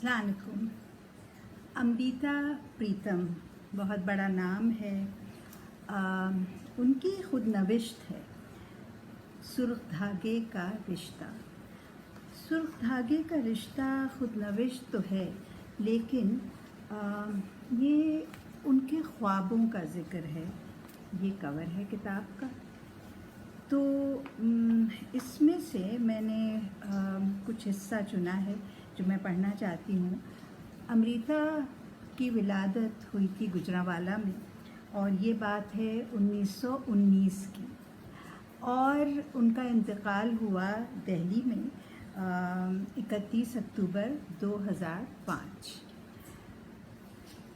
अस्सलाम वालेकुम। अमृता प्रीतम बहुत बड़ा नाम है। उनकी खुद नविश्त है सुर्ख धागे का रिश्ता। सुर्ख धागे का रिश्ता खुद नविश्त तो है, लेकिन ये उनके ख्वाबों का ज़िक्र है। ये कवर है किताब का। तो इसमें से मैंने कुछ हिस्सा चुना है जो मैं पढ़ना चाहती हूँ। अमृता की विलादत हुई थी गुजरांवाला में, और ये बात है 1919 की, और उनका इंतकाल हुआ दिल्ली में 31 अक्टूबर 2005।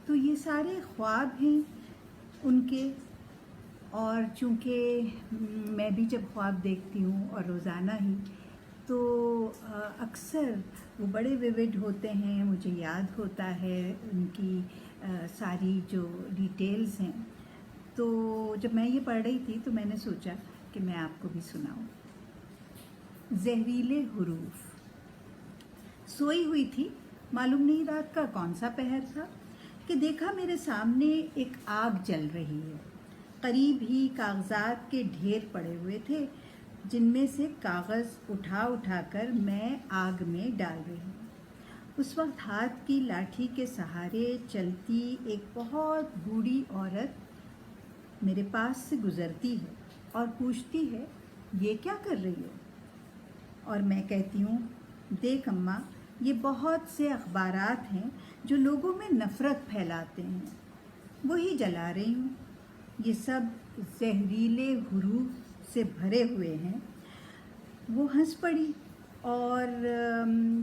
तो ये सारे ख्वाब हैं उनके, और चूँकि मैं भी जब ख्वाब देखती हूँ और रोज़ाना ही, तो अक्सर वो बड़े विविड होते हैं। मुझे याद होता है उनकी सारी जो डिटेल्स हैं। तो जब मैं ये पढ़ रही थी तो मैंने सोचा कि मैं आपको भी सुनाऊँ। जहरीले हुरूफ। सोई हुई थी, मालूम नहीं रात का कौन सा पहर था, कि देखा मेरे सामने एक आग जल रही है। करीब ही कागजात के ढेर पड़े हुए थे, जिनमें से कागज़ उठा कर मैं आग में डाल रही हूँ। उस वक्त हाथ की लाठी के सहारे चलती एक बहुत बूढ़ी औरत मेरे पास से गुज़रती है और पूछती है, ये क्या कर रही हो? और मैं कहती हूँ, देख अम्मा, ये बहुत से अखबारात हैं जो लोगों में नफ़रत फैलाते हैं, वही जला रही हूँ। ये सब जहरीले हुरूफ से भरे हुए हैं। वो हंस पड़ी और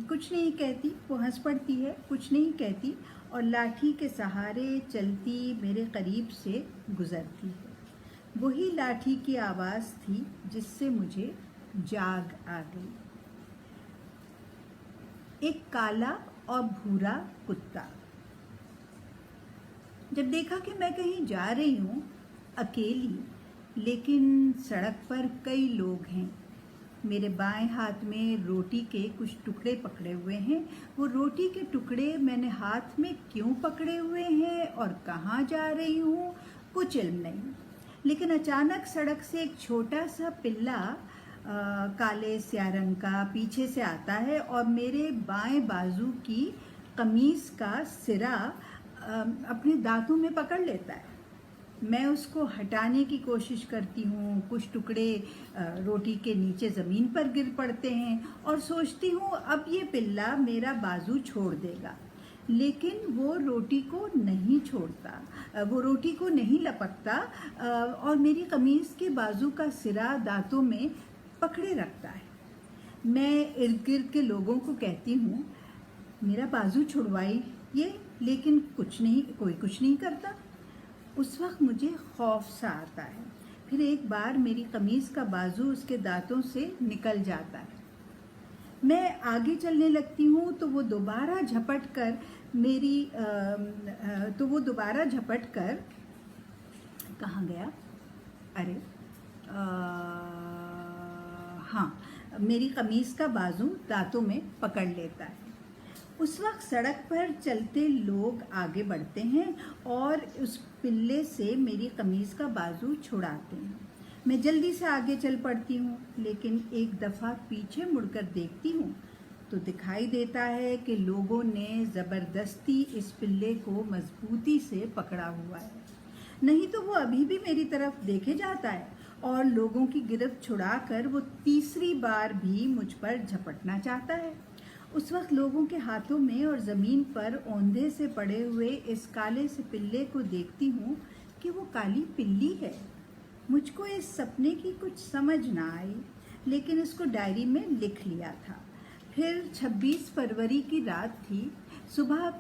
कुछ नहीं कहती। वो हंस पड़ती है, कुछ नहीं कहती, और लाठी के सहारे चलती मेरे करीब से गुज़रती है। वही लाठी की आवाज़ थी जिससे मुझे जाग आ गई। एक काला और भूरा कुत्ता। जब देखा कि मैं कहीं जा रही हूँ अकेली, लेकिन सड़क पर कई लोग हैं। मेरे बाएं हाथ में रोटी के कुछ टुकड़े पकड़े हुए हैं। वो रोटी के टुकड़े मैंने हाथ में क्यों पकड़े हुए हैं और कहाँ जा रही हूँ, कुछ इल्म नहीं। लेकिन अचानक सड़क से एक छोटा सा पिल्ला काले स्या रंग का पीछे से आता है और मेरे बाएं बाजू की कमीज़ का सिरा अपने दांतों में पकड़ लेता है। मैं उसको हटाने की कोशिश करती हूँ। कुछ टुकड़े रोटी के नीचे ज़मीन पर गिर पड़ते हैं और सोचती हूँ अब ये पिल्ला मेरा बाजू छोड़ देगा, लेकिन वो रोटी को नहीं छोड़ता, वो रोटी को नहीं लपकता और मेरी कमीज़ के बाजू का सिरा दांतों में पकड़े रखता है। मैं इर्द गिर्द के लोगों को कहती हूँ, मेरा बाजू छुड़वाइए, लेकिन कोई कुछ नहीं करता। उस वक्त मुझे खौफ सा आता है। फिर एक बार मेरी कमीज़ का बाजू उसके दांतों से निकल जाता है। मैं आगे चलने लगती हूँ तो वो दोबारा झपट कर कहाँ गया? अरे हाँ, मेरी कमीज़ का बाजू दांतों में पकड़ लेता है। उस वक्त सड़क पर चलते लोग आगे बढ़ते हैं और उस पिल्ले से मेरी कमीज़ का बाजू छुड़ाते हैं। मैं जल्दी से आगे चल पड़ती हूँ, लेकिन एक दफ़ा पीछे मुड़कर देखती हूँ तो दिखाई देता है कि लोगों ने ज़बरदस्ती इस पिल्ले को मजबूती से पकड़ा हुआ है। नहीं तो वो अभी भी मेरी तरफ देखे जाता है और लोगों की गिरफ्त छुड़ाकर वो तीसरी बार भी मुझ पर झपटना चाहता है। उस वक्त लोगों के हाथों में और ज़मीन पर औंधे से पड़े हुए इस काले से पिल्ले को देखती हूँ कि वो काली पिल्ली है। मुझको इस सपने की कुछ समझ ना आई, लेकिन इसको डायरी में लिख लिया था। फिर 26 फरवरी की रात थी। सुबह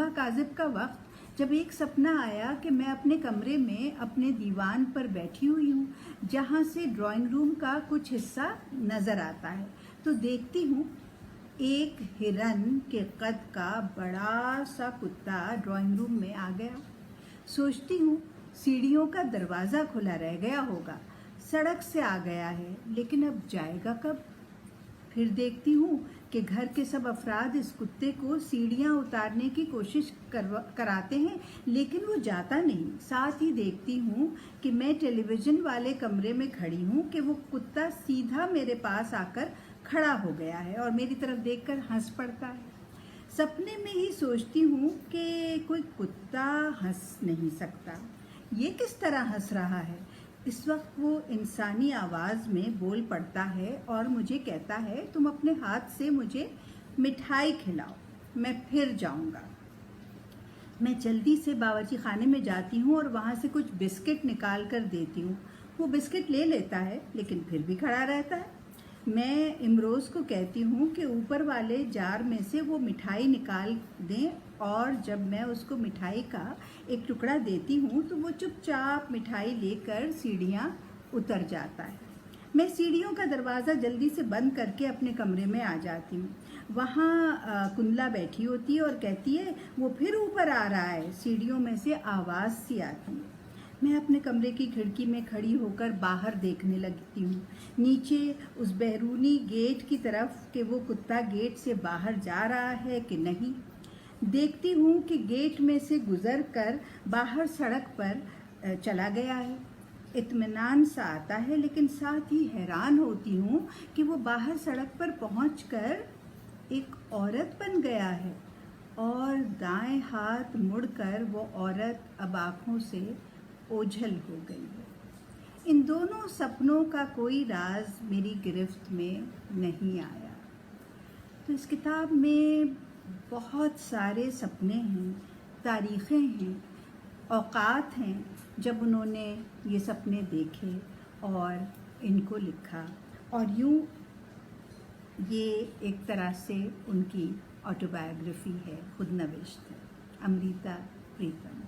काज़िब का वक्त, जब एक सपना आया कि मैं अपने कमरे में अपने दीवान पर बैठी हुई हूँ, जहाँ से ड्राइंग रूम का कुछ हिस्सा नज़र आता है। तो देखती हूँ एक हिरन के कद का बड़ा सा कुत्ता ड्राइंग रूम में आ गया। सोचती हूँ सीढ़ियों का दरवाज़ा खुला रह गया होगा, सड़क से आ गया है, लेकिन अब जाएगा कब? फिर देखती हूँ कि घर के सब अफराद इस कुत्ते को सीढ़ियाँ उतारने की कोशिश कराते हैं, लेकिन वो जाता नहीं। साथ ही देखती हूँ कि मैं टेलीविज़न वाले कमरे में खड़ी हूँ कि वो कुत्ता सीधा मेरे पास आकर खड़ा हो गया है और मेरी तरफ देखकर हंस पड़ता है। सपने में ही सोचती हूँ कि कोई कुत्ता हंस नहीं सकता, ये किस तरह हंस रहा है। इस वक्त वो इंसानी आवाज़ में बोल पड़ता है और मुझे कहता है, तुम अपने हाथ से मुझे मिठाई खिलाओ, मैं फिर जाऊंगा। मैं जल्दी से बावर्ची खाने में जाती हूँ और वहाँ से कुछ बिस्किट निकाल कर देती हूँ। वो बिस्किट ले लेता है लेकिन फिर भी खड़ा रहता है। मैं इमरोज़ को कहती हूँ कि ऊपर वाले जार में से वो मिठाई निकाल दें, और जब मैं उसको मिठाई का एक टुकड़ा देती हूँ तो वो चुपचाप मिठाई लेकर सीढ़ियाँ उतर जाता है। मैं सीढ़ियों का दरवाज़ा जल्दी से बंद करके अपने कमरे में आ जाती हूँ। वहाँ कुंदला बैठी होती है और कहती है, वो फिर ऊपर आ रहा है। सीढ़ियों में से आवाज़ सी आती है। मैं अपने कमरे की खिड़की में खड़ी होकर बाहर देखने लगती हूँ, नीचे उस बैरूनी गेट की तरफ कि वो कुत्ता गेट से बाहर जा रहा है कि नहीं। देखती हूँ कि गेट में से गुजर कर बाहर सड़क पर चला गया है। इत्मीनान सा आता है, लेकिन साथ ही हैरान होती हूँ कि वो बाहर सड़क पर पहुँचकर एक औरत बन गया है और दाएं हाथ मुड़कर वो औरत अब आँखों से ओझल हो गई है। इन दोनों सपनों का कोई राज मेरी गिरफ्त में नहीं आया। तो इस किताब में बहुत सारे सपने हैं, तारीख़ें हैं, औक़ात हैं जब उन्होंने ये सपने देखे और इनको लिखा, और यूँ ये एक तरह से उनकी ऑटोबायोग्राफी है, खुद नविश्त है। अमृता प्रीतम।